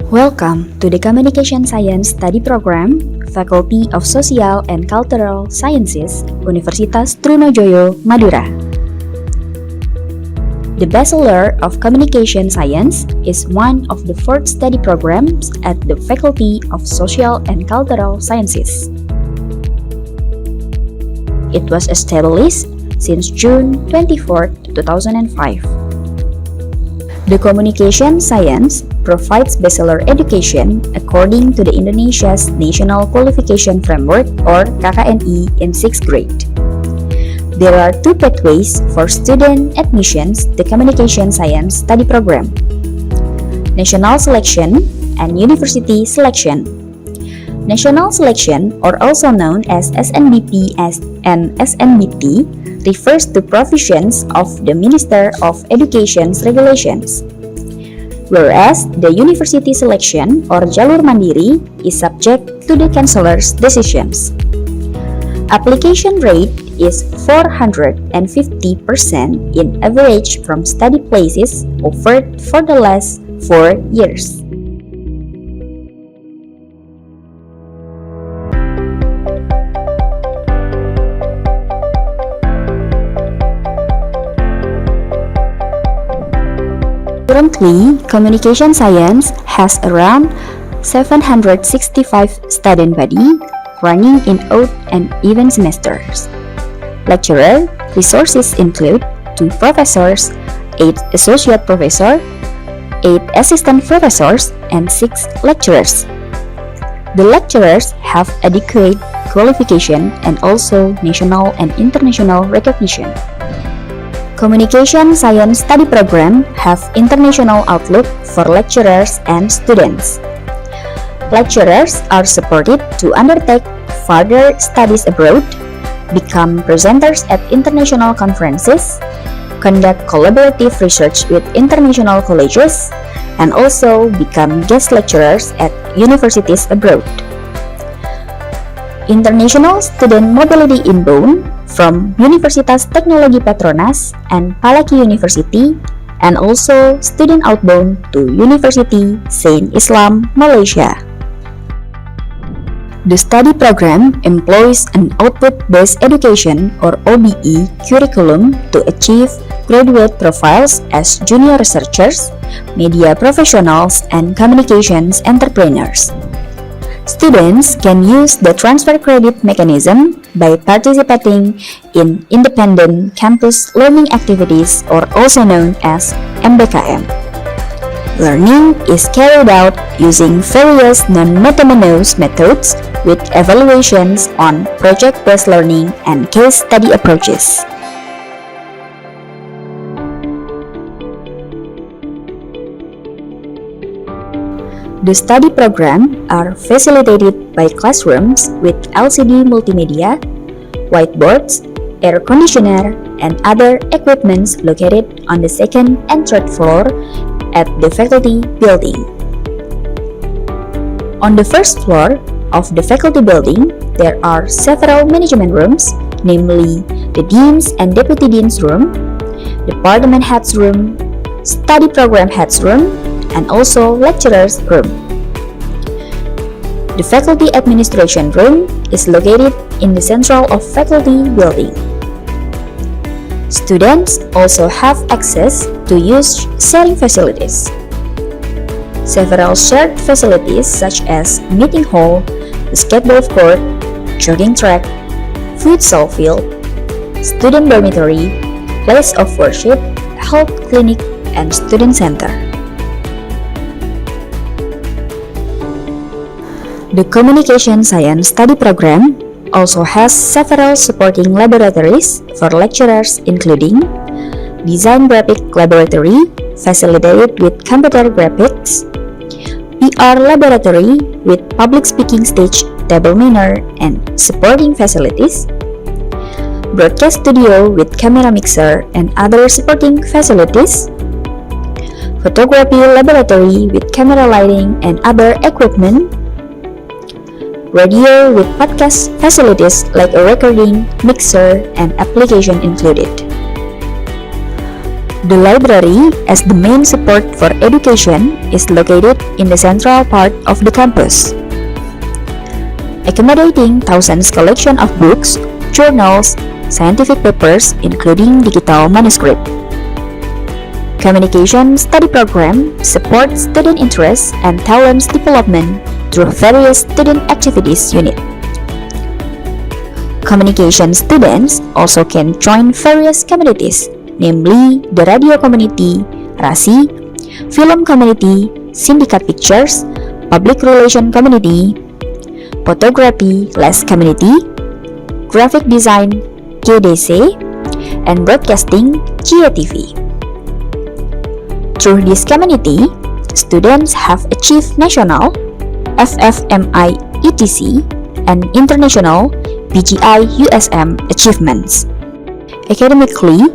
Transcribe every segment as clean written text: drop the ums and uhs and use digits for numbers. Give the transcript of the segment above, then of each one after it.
Welcome to the Communication Science Study Program, Faculty of Social and Cultural Sciences, Universitas Trunojoyo, Madura. The Bachelor of Communication Science is one of the 4 study programs at the Faculty of Social and Cultural Sciences. It was established since June 24, 2005. The Communication Science provides bachelor education according to the Indonesia's National Qualification Framework or KKNI in 6th grade. There are 2 pathways for student admissions to the Communication Science study program: National Selection and University Selection. National Selection, or also known as SNBP and SNBT, refers to provisions of the Minister of Education's regulations, whereas the University Selection, or Jalur Mandiri, is subject to the Chancellor's decisions. Application rate is 450% in average from study places offered for the last 4 years. Currently, Communication Science has around 765 student body running in odd and even semesters. Lecturer resources include 2 professors, 8 associate professors, 8 assistant professors, and 6 lecturers. The lecturers have adequate qualification and also national and international recognition. Communication Science study program have international outlook for lecturers and students. Lecturers are supported to undertake further studies abroad, become presenters at international conferences, conduct collaborative research with international colleges, and also become guest lecturers at universities abroad. International student mobility inbound from Universitas Teknologi Petronas and Palaki University, and also student outbound to University Saint Islam, Malaysia. The study program employs an output-based education or OBE curriculum to achieve graduate profiles as junior researchers, media professionals, and communications entrepreneurs. Students can use the transfer credit mechanism by participating in independent campus learning activities, or also known as MBKM. Learning is carried out using various non-metamonos methods with evaluations on project-based learning and case study approaches. The study program are facilitated by classrooms with LCD multimedia, whiteboards, air conditioner, and other equipments located on the 2nd and 3rd floor at the faculty building. On the 1st floor of the faculty building, there are several management rooms, namely the Dean's and Deputy Dean's room, Department Head's room, Study Program Head's room, and also Lecturer's room. The Faculty Administration room is located in the central of faculty building. Students also have access to use sharing facilities. Several shared facilities such as meeting hall, the skateboard court, jogging track, futsal field, student dormitory, place of worship, health clinic, and student center. The Communication Science study program also has several supporting laboratories for lecturers, including Design Graphic Laboratory, facilitated with computer graphics, PR Laboratory with public speaking stage, table manner, and supporting facilities, Broadcast Studio with camera mixer and other supporting facilities, Photography Laboratory with camera lighting and other equipment, radio with podcast facilities like a recording, mixer, and application included. The library, as the main support for education, is located in the central part of the campus, accommodating thousands collection of books, journals, scientific papers, including digital manuscript. Communication Study Program supports student interest and talents development through various student activities unit. Communication students also can join various communities, namely the radio community, RASI, film community, syndicate pictures, public relation community, photography less community, graphic design, GDC, and broadcasting, GATV. Through this community, students have achieved national, FFMI ETC, and international, PGI USM achievements. Academically,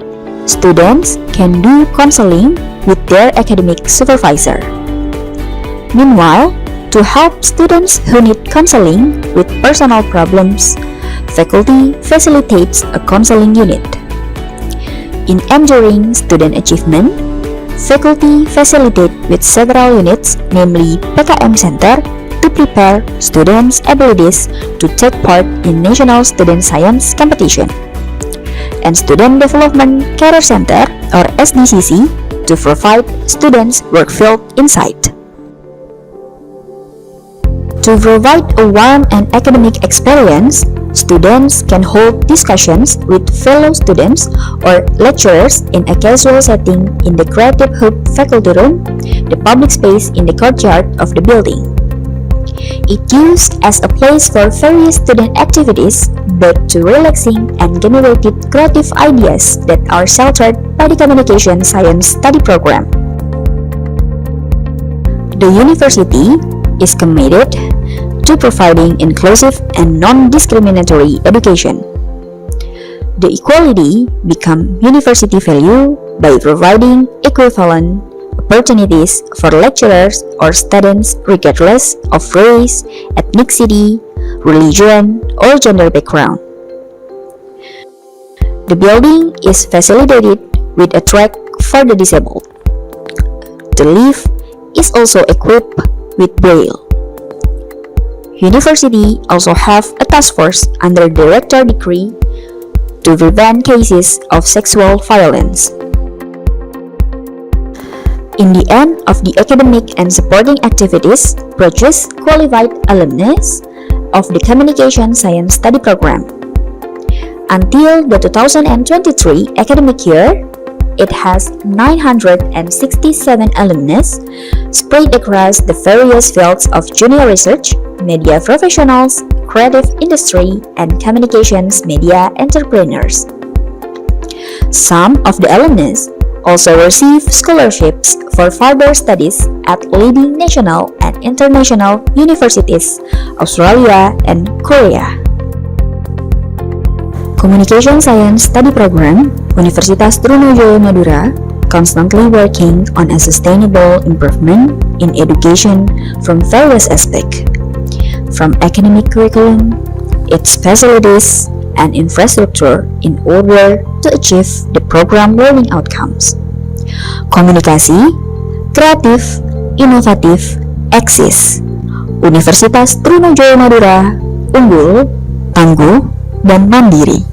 students can do counseling with their academic supervisor. Meanwhile, to help students who need counseling with personal problems, faculty facilitates a counseling unit. In enduring student achievement, faculty facilitate with several units, namely PKM Center, to prepare students' abilities to take part in National Student Science Competition, and Student Development Career Center, or SDCC, to provide students work field insight. To provide a warm and academic experience, students can hold discussions with fellow students or lecturers in a casual setting in the Creative Hub faculty room, the public space in the courtyard of the building. It used as a place for various student activities, both to relaxing and generated creative ideas that are sheltered by the Communication Science Study Program. The university is committed to providing inclusive and non-discriminatory education. The equality become university value by providing equivalent opportunities for lecturers or students regardless of race, ethnicity, religion, or gender background. The building is facilitated with a track for the disabled. The lift is also equipped with braille. University also have a task force under Director Decree to prevent cases of sexual violence. In the end of the academic and supporting activities, produce qualified alumnus of the Communication Science Study Program. Until the 2023 academic year, it has 967 alumnus spread across the various fields of junior research, media professionals, creative industry, and communications media entrepreneurs. Some of the alumnus also receive scholarships for further studies at leading national and international universities, Australia and Korea. Communication Science Study Program, Universitas Trunojoyo Madura, constantly working on a sustainable improvement in education from various aspects, from academic curriculum, its facilities, and infrastructure in order to achieve the program learning outcomes. Komunikasi, kreatif, inovatif, eksis. Universitas Trunojoyo Madura, unggul, tangguh, dan mandiri.